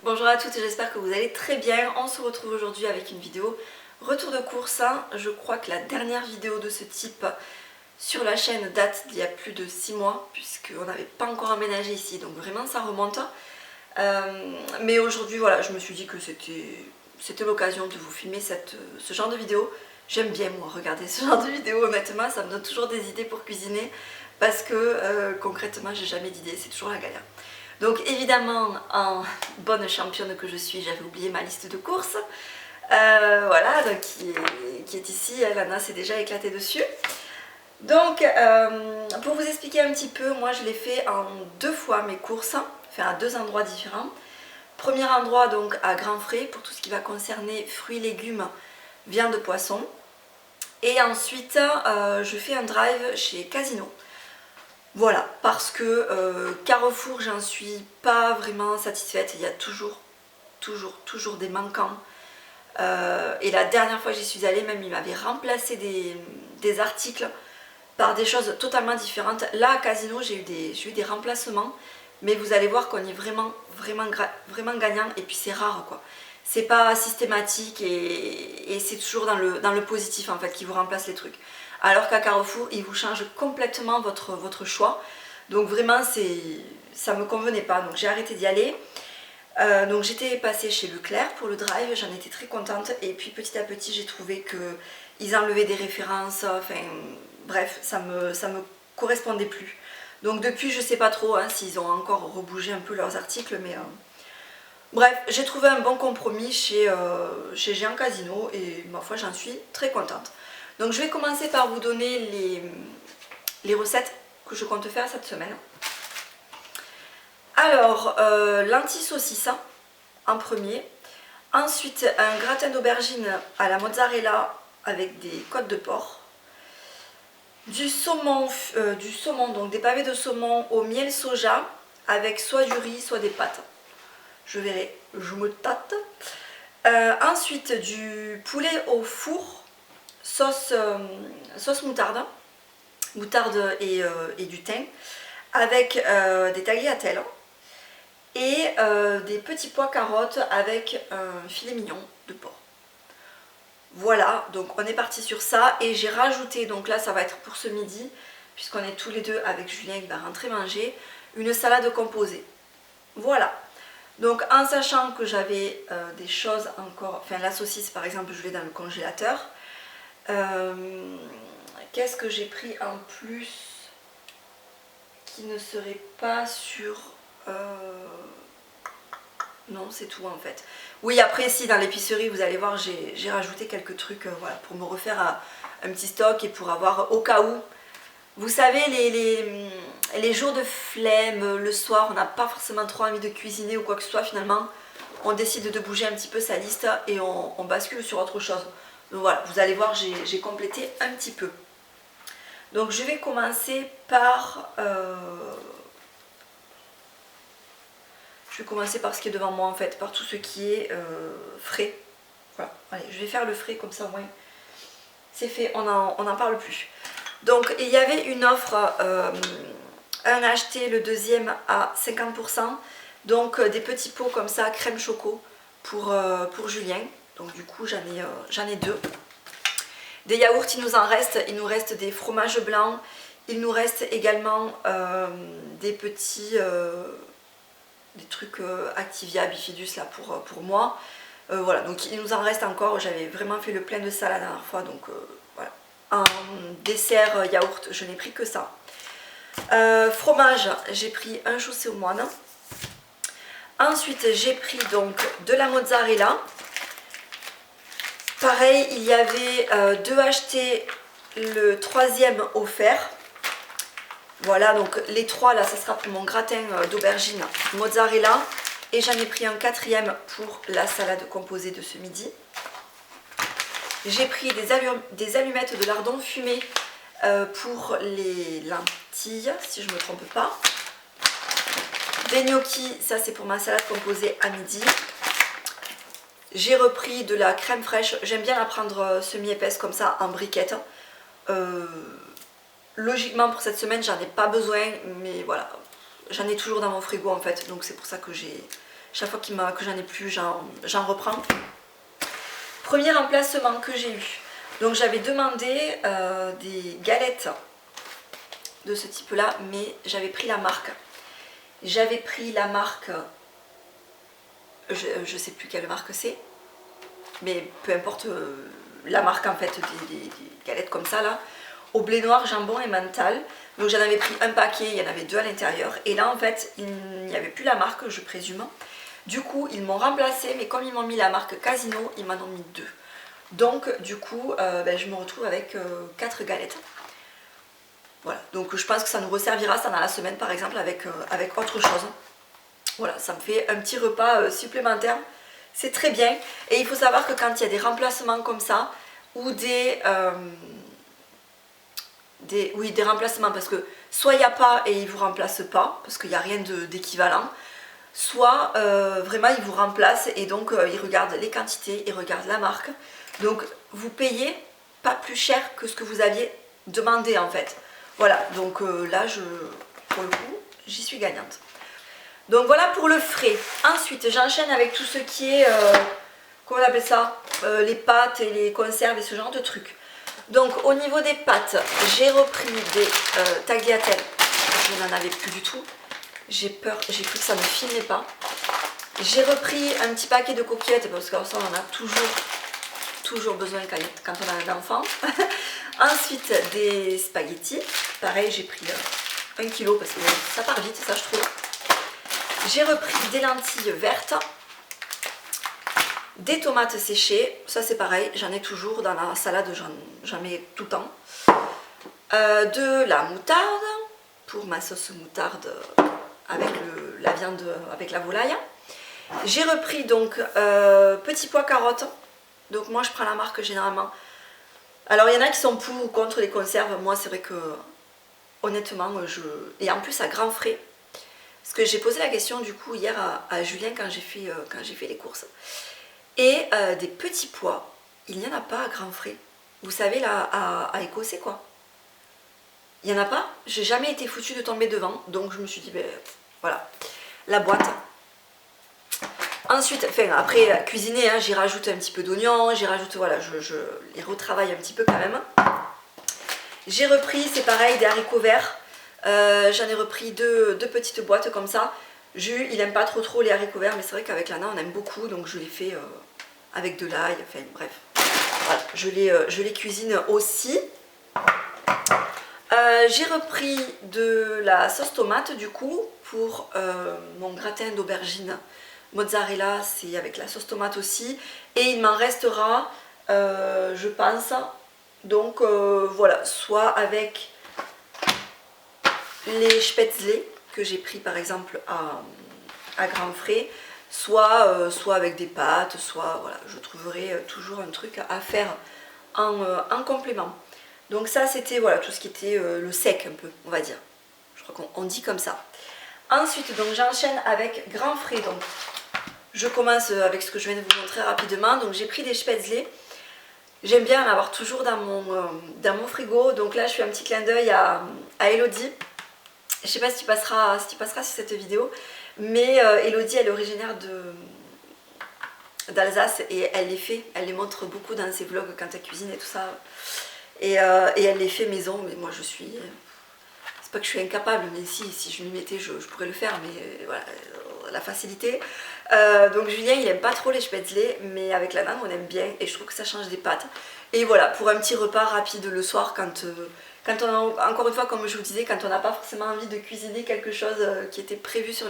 Bonjour à toutes, j'espère que vous allez très bien. On se retrouve aujourd'hui avec une vidéo retour de course. Je crois que la dernière vidéo de ce type sur la chaîne date d'il y a plus de 6 mois puisqu'on n'avait pas encore emménagé ici, donc vraiment ça remonte. Mais aujourd'hui voilà, je me suis dit que c'était l'occasion de vous filmer ce genre de vidéo. J'aime bien moi regarder ce genre de vidéo, honnêtement ça me donne toujours des idées pour cuisiner parce que concrètement j'ai jamais d'idées, c'est toujours la galère. Donc évidemment, en bonne championne que je suis, j'avais oublié ma liste de courses. Voilà, donc qui est ici, Lana s'est déjà éclatée dessus. Donc, pour vous expliquer un petit peu, moi je l'ai fait en 2 fois mes courses, enfin à 2 endroits différents. Premier endroit donc à Grand Frais pour tout ce qui va concerner fruits, légumes, viande, poisson. Et ensuite, je fais un drive chez Casino. Voilà, parce que Carrefour, j'en suis pas vraiment satisfaite. Il y a toujours des manquants. Et la dernière fois que j'y suis allée, même, ils m'avaient remplacé des articles par des choses totalement différentes. Là, à Casino, j'ai eu des remplacements. Mais vous allez voir qu'on est vraiment gagnant. Et puis, c'est rare, quoi. C'est pas systématique et c'est toujours dans le positif, en fait, qui vous remplace les trucs. Alors qu'à Carrefour, ils vous changent complètement votre choix. Donc vraiment, ça me convenait pas. Donc j'ai arrêté d'y aller. Donc j'étais passée chez Leclerc pour le drive, j'en étais très contente. Et puis petit à petit, j'ai trouvé qu'ils enlevaient des références. Enfin bref, ça me correspondait plus. Donc depuis, je sais pas trop s'ils ont encore rebougé un peu leurs articles. Mais bref, j'ai trouvé un bon compromis chez Géant Casino. Et ma foi, j'en suis très contente. Donc je vais commencer par vous donner les recettes que je compte faire cette semaine. Alors, lentilles saucisses en premier. Ensuite, un gratin d'aubergine à la mozzarella avec des côtes de porc. Du saumon, donc des pavés de saumon au miel soja avec soit du riz, soit des pâtes. Je verrai, je me tâte. Ensuite, du poulet au four. Sauce moutarde et du thym avec des tagliatelles et des petits pois carottes avec un filet mignon de porc. Voilà, donc on est parti sur ça et j'ai rajouté, donc là ça va être pour ce midi puisqu'on est tous les deux avec Julien qui va rentrer manger, une salade composée. Voilà, donc en sachant que j'avais des choses encore, enfin la saucisse par exemple je l'ai dans le congélateur. Qu'est-ce que j'ai pris en plus qui ne serait pas sur... Non, c'est tout en fait. Oui, après si dans l'épicerie vous allez voir j'ai rajouté quelques trucs voilà, pour me refaire un petit stock et pour avoir au cas où. Vous savez les jours de flemme, le soir on n'a pas forcément trop envie de cuisiner ou quoi que ce soit finalement. On décide de bouger un petit peu sa liste et on bascule sur autre chose. Donc voilà, vous allez voir, j'ai complété un petit peu. Donc je vais commencer par... ce qui est devant moi en fait, par tout ce qui est frais. Voilà, allez, je vais faire le frais comme ça au moins c'est fait, on n'en parle plus. Donc il y avait une offre, un acheté, le deuxième à 50%. Donc des petits pots comme ça, crème choco pour Julien. Donc du coup j'en ai 2. Des yaourts il nous reste des fromages blancs, il nous reste également des petits des trucs Activia, Bifidus là pour moi. Voilà, donc il nous en reste encore, j'avais vraiment fait le plein de ça la dernière fois, donc voilà. En dessert yaourt, je n'ai pris que ça. Fromage, j'ai pris un chaussé au moine. Ensuite j'ai pris donc de la mozzarella. Pareil, il y avait 2 achetés, le 3e offert. Voilà, donc les 3 là, ça sera pour mon gratin d'aubergine mozzarella. Et j'en ai pris un 4e pour la salade composée de ce midi. J'ai pris des allumettes de lardon fumé pour les lentilles, si je ne me trompe pas. Des gnocchis, ça c'est pour ma salade composée à midi. J'ai repris de la crème fraîche, j'aime bien la prendre semi-épaisse comme ça en briquette. Logiquement pour cette semaine j'en ai pas besoin, mais voilà, j'en ai toujours dans mon frigo en fait, donc c'est pour ça que Chaque fois que j'en ai plus, j'en reprends. Premier remplacement que j'ai eu. Donc j'avais demandé des galettes de ce type là, mais j'avais pris la marque. J'avais pris la marque, je sais plus quelle marque c'est, mais peu importe la marque en fait des galettes comme ça là, au blé noir, jambon et mental. Donc j'en avais pris un paquet, il y en avait 2 à l'intérieur. Et là en fait, il n'y avait plus la marque, je présume. Du coup, ils m'ont remplacé, mais comme ils m'ont mis la marque Casino, ils m'en ont mis 2. Donc du coup, je me retrouve avec 4 galettes. Voilà, donc je pense que ça nous resservira ça dans la semaine par exemple avec autre chose. Voilà, ça me fait un petit repas supplémentaire. C'est très bien. Et il faut savoir que quand il y a des remplacements comme ça, ou des remplacements, parce que soit il n'y a pas et ils ne vous remplacent pas, parce qu'il n'y a rien d'équivalent, soit vraiment ils vous remplacent et donc ils regardent les quantités, ils regardent la marque. Donc vous payez pas plus cher que ce que vous aviez demandé en fait. Voilà, donc là pour le coup j'y suis gagnante. Donc voilà pour le frais. Ensuite j'enchaîne avec tout ce qui est, comment on appelle ça, les pâtes et les conserves et ce genre de trucs. Donc au niveau des pâtes, j'ai repris des tagliatelles. Je n'en avais plus du tout. J'ai peur, j'ai cru que ça ne filmait pas. J'ai repris un petit paquet de coquillettes parce que ça on en a toujours besoin quand on a un enfant. Ensuite des spaghettis. Pareil, j'ai pris 1 kg parce que ça part vite, ça je trouve. J'ai repris des lentilles vertes, des tomates séchées, ça c'est pareil, j'en ai toujours dans la salade, j'en mets tout le temps. De la moutarde, pour ma sauce moutarde avec la viande, avec la volaille. J'ai repris donc petits pois carottes, donc moi je prends la marque généralement. Alors il y en a qui sont pour ou contre les conserves, moi c'est vrai que honnêtement, et en plus à grands frais. Parce que j'ai posé la question du coup hier à Julien quand j'ai fait les courses. Et des petits pois, il n'y en a pas à grands frais. Vous savez là, à Écossais quoi. Il n'y en a pas. J'ai jamais été foutue de tomber devant. Donc je me suis dit, ben voilà, la boîte. Ensuite, enfin après cuisiner, hein, j'y rajoute un petit peu d'oignons, j'y rajoute, voilà, je les retravaille un petit peu quand même. J'ai repris, c'est pareil, des haricots verts. J'en ai repris deux petites boîtes comme ça. Jules, il aime pas trop les haricots verts, mais c'est vrai qu'avec Lana on aime beaucoup, donc je les fais avec de l'ail, enfin bref. Voilà, je les cuisine aussi. J'ai repris de la sauce tomate du coup pour mon gratin d'aubergine mozzarella, c'est avec la sauce tomate aussi. Et il m'en restera, je pense, donc voilà, soit avec les spätzle que j'ai pris par exemple à grands frais, soit avec des pâtes, soit voilà, je trouverai toujours un truc à faire en complément. Donc ça c'était voilà tout ce qui était le sec un peu, on va dire. Je crois qu'on dit comme ça. Ensuite donc j'enchaîne avec grands frais. Donc je commence avec ce que je viens de vous montrer rapidement. Donc j'ai pris des spätzle. J'aime bien en avoir toujours dans mon frigo. Donc là je fais un petit clin d'œil à Elodie. Je sais pas si tu passeras sur cette vidéo, mais Elodie elle est originaire d'Alsace et elle les montre beaucoup dans ses vlogs quand elle cuisine et tout ça. Et elle les fait maison, mais moi je suis... C'est pas que je suis incapable, mais si je m'y mettais je pourrais le faire, mais voilà, la facilité. Donc Julien il aime pas trop les spätzle, mais avec la nana on aime bien et je trouve que ça change des pâtes. Et voilà, pour un petit repas rapide le soir quand on a, encore une fois comme je vous disais, quand on n'a pas forcément envie de cuisiner quelque chose qui était prévu sur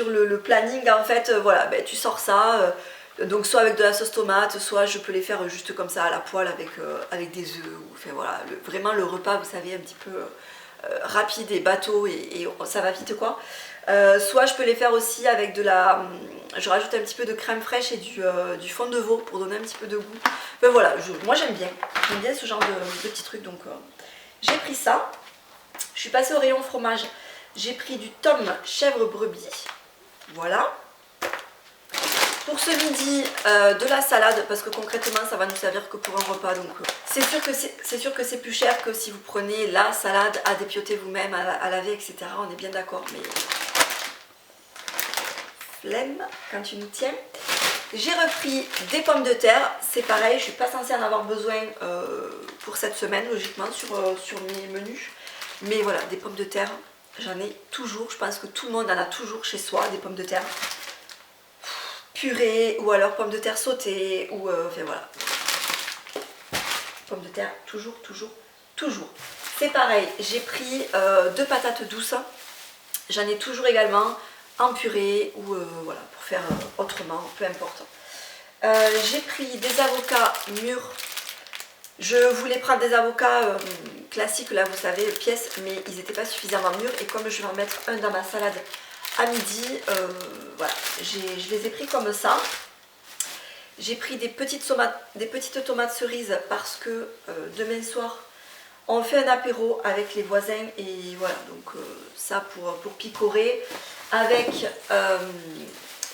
le planning, en fait voilà, ben, tu sors ça, donc soit avec de la sauce tomate, soit je peux les faire juste comme ça à la poêle avec des œufs, ou, enfin voilà, vraiment le repas vous savez un petit peu rapide et bateau et ça va vite quoi. Soit je peux les faire aussi avec je rajoute un petit peu de crème fraîche et du fond de veau pour donner un petit peu de goût. Enfin voilà, moi j'aime bien ce genre de petits trucs, donc j'ai pris ça. Je suis passée au rayon fromage, j'ai pris du tome chèvre brebis, voilà. Pour ce midi, de la salade, parce que concrètement ça va nous servir que pour un repas, donc c'est sûr que c'est plus cher que si vous prenez la salade à dépioter vous-même, à laver, etc. On est bien d'accord, mais flemme quand tu nous tiens. J'ai repris des pommes de terre, c'est pareil, je ne suis pas censée en avoir besoin pour cette semaine logiquement sur mes menus. Mais voilà, des pommes de terre, j'en ai toujours, je pense que tout le monde en a toujours chez soi, des pommes de terre purées ou alors pommes de terre sautées ou enfin voilà. Pommes de terre, toujours. C'est pareil, j'ai pris 2 patates douces, j'en ai toujours également en purée ou voilà, pour faire autrement, peu importe. J'ai pris des avocats mûrs. Je voulais prendre des avocats classiques, là vous savez, pièces, mais ils n'étaient pas suffisamment mûrs. Et comme je vais en mettre un dans ma salade à midi, voilà, je les ai pris comme ça. J'ai pris des petites tomates cerises parce que demain soir, on fait un apéro avec les voisins. Et voilà, donc ça pour picorer. Avec,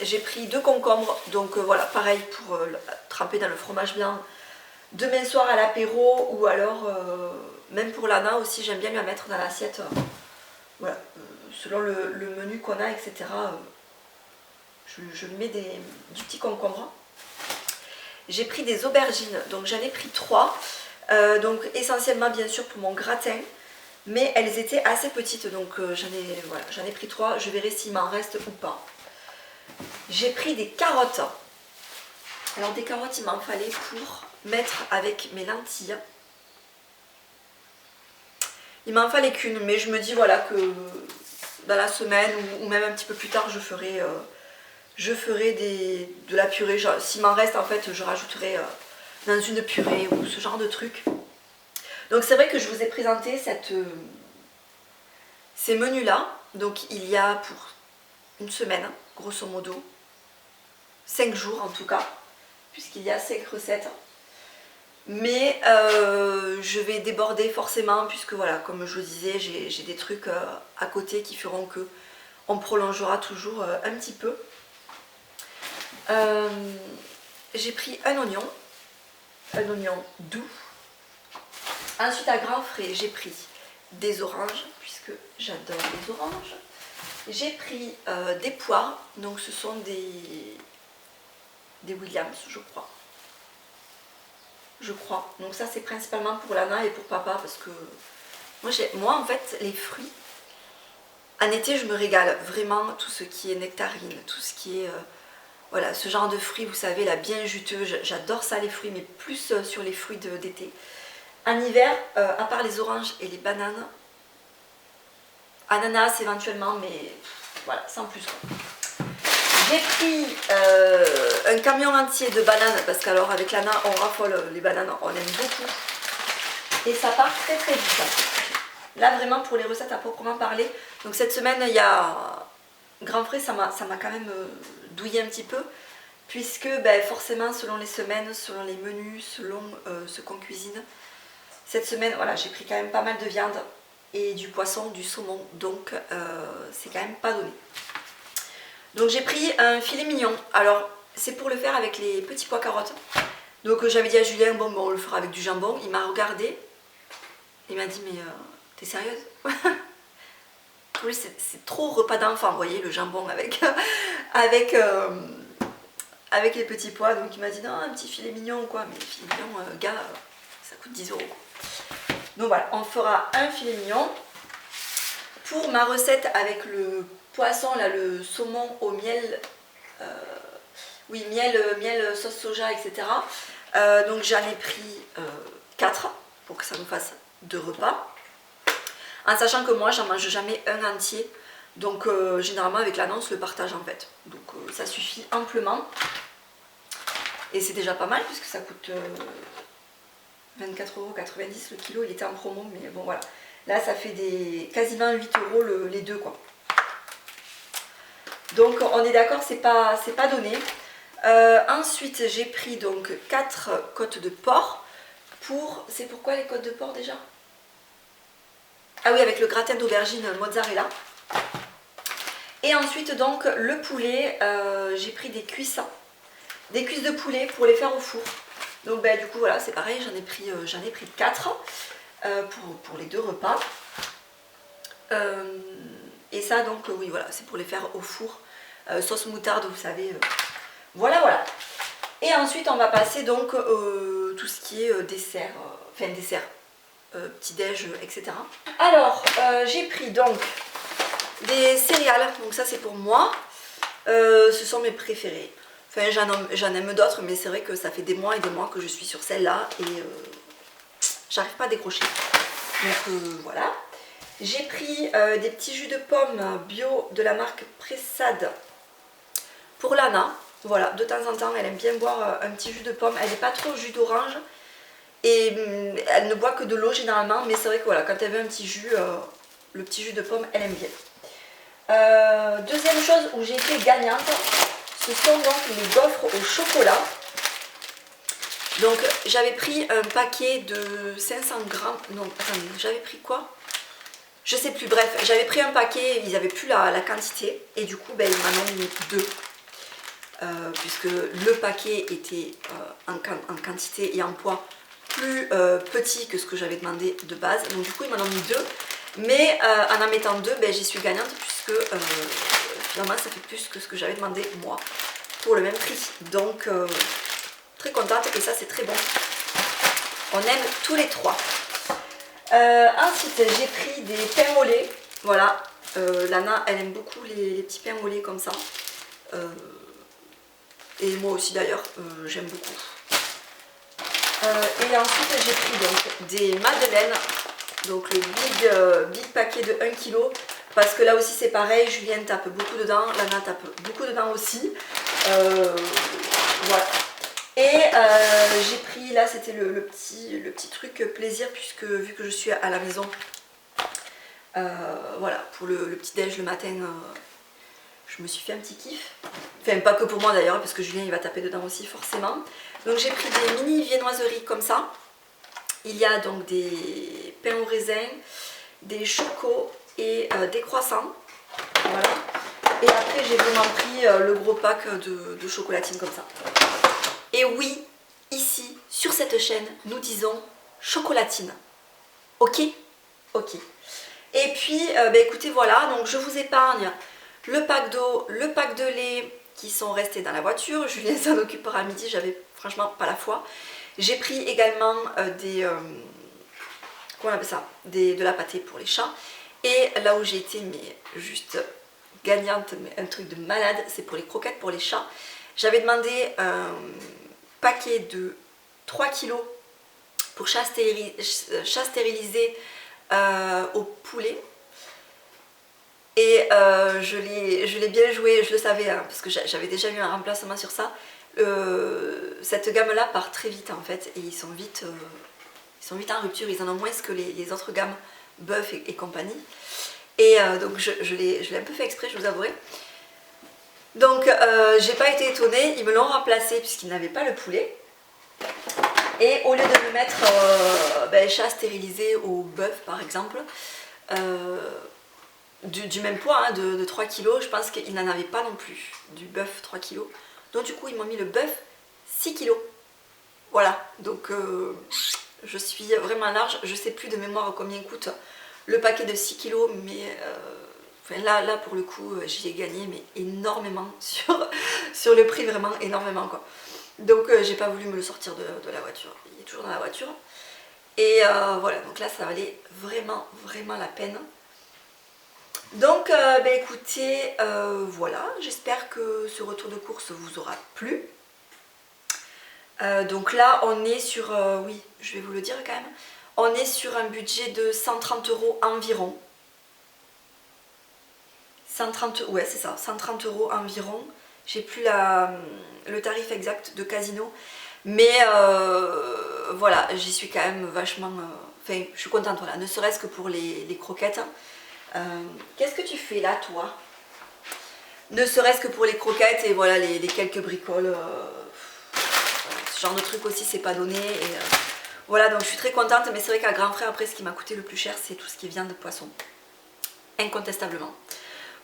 j'ai pris 2 concombres, donc voilà, pareil pour tremper dans le fromage blanc demain soir à l'apéro, ou alors même pour Lana aussi, j'aime bien lui en mettre dans l'assiette, voilà, selon le menu qu'on a, etc. Je lui mets du petit concombre. J'ai pris des aubergines, donc j'en ai pris 3, donc essentiellement bien sûr pour mon gratin, mais elles étaient assez petites, donc j'en ai pris 3, je verrai s'il m'en reste ou pas. J'ai pris des carottes. Alors des carottes, il m'en fallait pour mettre avec mes lentilles. Il m'en fallait qu'une, mais je me dis voilà que dans la semaine ou même un petit peu plus tard, je ferai de la purée. S'il m'en reste, en fait, je rajouterai dans une purée ou ce genre de truc. Donc c'est vrai que je vous ai présenté ces menus là. Donc il y a pour une semaine, grosso modo, 5 jours en tout cas, puisqu'il y a 5 recettes. Mais je vais déborder forcément, puisque voilà, comme je vous disais, j'ai des trucs à côté qui feront que on prolongera toujours un petit peu. J'ai pris un oignon doux. Ensuite, à grands frais, j'ai pris des oranges, puisque j'adore les oranges. J'ai pris des poires, donc ce sont des Williams, je crois. Donc ça, c'est principalement pour Lana et pour papa, parce que moi en fait, les fruits, en été, je me régale vraiment. Tout ce qui est nectarine, tout ce qui est voilà, ce genre de fruits, vous savez, là, bien juteux, j'adore ça, les fruits, mais plus sur les fruits d'été. En hiver, à part les oranges et les bananes, ananas éventuellement, mais voilà, sans plus quoi. J'ai pris un camion entier de bananes, parce qu'alors avec Lana, on raffole les bananes, on aime beaucoup. Et ça part très vite. Là, vraiment, pour les recettes à proprement parler. Donc cette semaine, il y a Grand Frais, ça m'a quand même douillé un petit peu. Puisque forcément, selon les semaines, selon les menus, selon ce qu'on cuisine. Cette semaine, voilà, j'ai pris quand même pas mal de viande et du poisson, du saumon. Donc c'est quand même pas donné. Donc j'ai pris un filet mignon. Alors c'est pour le faire avec les petits pois carottes. Donc j'avais dit à Julien, bon on le fera avec du jambon. Il m'a regardé. Il m'a dit, mais t'es sérieuse? Pour lui c'est trop repas d'enfant, vous voyez, le jambon avec les petits pois. Donc il m'a dit, non, un petit filet mignon quoi. Mais le filet mignon, gars, ça coûte 10 € quoi. Donc voilà, on fera un filet mignon. Pour ma recette avec le poisson, là, le saumon au miel, oui, miel, sauce soja, etc. Donc j'en ai pris 4 pour que ça nous fasse 2 repas. En sachant que moi, j'en mange jamais un entier. Donc généralement avec l'annonce, le partage en fait. Donc ça suffit amplement. Et c'est déjà pas mal puisque ça coûte 24,90 € le kilo. Il était en promo, mais bon voilà. Là, ça fait quasiment 8 € les deux quoi. Donc on est d'accord, c'est pas donné. Ensuite, j'ai pris donc 4 côtes de porc. C'est pourquoi les côtes de porc déjà? Ah oui, avec le gratin d'aubergine mozzarella. Et ensuite donc le poulet, j'ai pris des cuisses de poulet pour les faire au four. Donc du coup voilà, c'est pareil, j'en ai pris 4 pour les 2 repas. Et ça donc oui voilà, c'est pour les faire au four. sauce moutarde, vous savez. Voilà, voilà. Et ensuite, on va passer donc tout ce qui est dessert, petit-déj, etc. Alors, j'ai pris donc des céréales, donc ça c'est pour moi. Ce sont mes préférés. Enfin, j'en aime d'autres, mais c'est vrai que ça fait des mois et des mois que je suis sur celle-là et j'arrive pas à décrocher. Donc voilà. J'ai pris des petits jus de pomme bio de la marque Pressade pour Lana. Voilà, de temps en temps, elle aime bien boire un petit jus de pomme. Elle n'est pas trop jus d'orange et elle ne boit que de l'eau généralement. Mais c'est vrai que voilà, quand elle veut un petit jus, le petit jus de pomme, elle aime bien. Deuxième chose où j'ai été gagnante, ce sont donc les gaufres au chocolat. Donc j'avais pris un paquet de 500 grammes. Non, attendez, j'avais pris quoi? Je sais plus, bref, j'avais pris un paquet, ils n'avaient plus la quantité. Et du coup, ben, ils m'en ont mis deux. Puisque le paquet était en quantité et en poids plus petit que ce que j'avais demandé de base. Donc du coup, ils m'en ont mis deux. Mais en mettant deux, ben, j'y suis gagnante puisque finalement, ça fait plus que ce que j'avais demandé moi pour le même prix. Donc, très contente et ça, c'est très bon. On aime tous les trois. Ensuite, j'ai pris des pains au lait. Voilà, Lana, elle aime beaucoup les petits pains au lait comme ça. Et moi aussi d'ailleurs, j'aime beaucoup. Et ensuite j'ai pris donc des madeleines, donc le big paquet de 1 kg, parce que là aussi c'est pareil, Julien tape beaucoup dedans, Lana tape beaucoup dedans aussi. Voilà. Et j'ai pris, là c'était le petit truc plaisir, puisque vu que je suis à la maison, voilà, pour le petit déj le matin, je me suis fait un petit kiff. Enfin, pas que pour moi d'ailleurs, parce que Julien il va taper dedans aussi forcément. Donc j'ai pris des mini viennoiseries comme ça. Il y a donc des pains au raisin, des chocos et des croissants. Voilà. Et après j'ai vraiment pris le gros pack de chocolatines comme ça. Et oui, ici, sur cette chaîne, nous disons chocolatine. Ok? Ok. Et puis, écoutez, voilà, donc je vous épargne le pack d'eau, le pack de lait qui sont restés dans la voiture. Julien s'en occupera à midi, j'avais franchement pas la foi. J'ai pris également comment on appelle ça, de la pâtée pour les chats. Et là où j'ai été mais juste gagnante, mais un truc de malade, c'est pour les croquettes pour les chats. J'avais demandé un paquet de 3 kg pour chat stérilisé au poulet. Et je l'ai bien joué, je le savais, hein, parce que j'avais déjà eu un remplacement sur ça. Cette gamme-là part très vite en fait, et ils sont vite en rupture, ils en ont moins que les autres gammes, bœuf et compagnie. Et donc je l'ai un peu fait exprès, je vous avouerai. Donc j'ai pas été étonnée, ils me l'ont remplacé puisqu'ils n'avaient pas le poulet. Et au lieu de me mettre chat stérilisé au bœuf par exemple, du même poids, hein, de 3 kg, je pense qu'ils n'en avaient pas non plus, du bœuf 3 kg. Donc du coup ils m'ont mis le bœuf 6 kg. Voilà, donc je suis vraiment large, je sais plus de mémoire combien coûte le paquet de 6 kg, mais là pour le coup j'y ai gagné mais énormément sur le prix, vraiment énormément quoi. Donc j'ai pas voulu me le sortir de la voiture, il est toujours dans la voiture. Et voilà, donc là ça valait vraiment la peine. Donc écoutez, voilà, j'espère que ce retour de course vous aura plu. Donc là on est sur, oui je vais vous le dire quand même, on est sur un budget de 130 € environ. 130, ouais c'est ça, 130 € environ. J'ai plus le tarif exact de Casino, mais voilà, j'y suis quand même vachement, enfin je suis contente, voilà, ne serait-ce que pour les croquettes. Qu'est-ce que tu fais là toi? Ne serait-ce que pour les croquettes et voilà les quelques bricoles, ce genre de truc aussi c'est pas donné. Et voilà, donc je suis très contente, mais c'est vrai qu'à grand frère après ce qui m'a coûté le plus cher c'est tout ce qui est viande de poisson, incontestablement.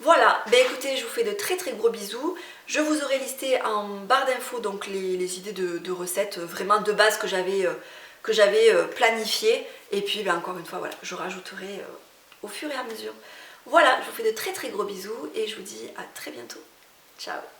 Voilà, écoutez, je vous fais de très gros bisous. Je vous aurai listé en barre d'infos donc les idées de recettes vraiment de base que j'avais planifiées. Et puis encore une fois, voilà, je rajouterai au fur et à mesure. Voilà, je vous fais de très gros bisous et je vous dis à très bientôt. Ciao.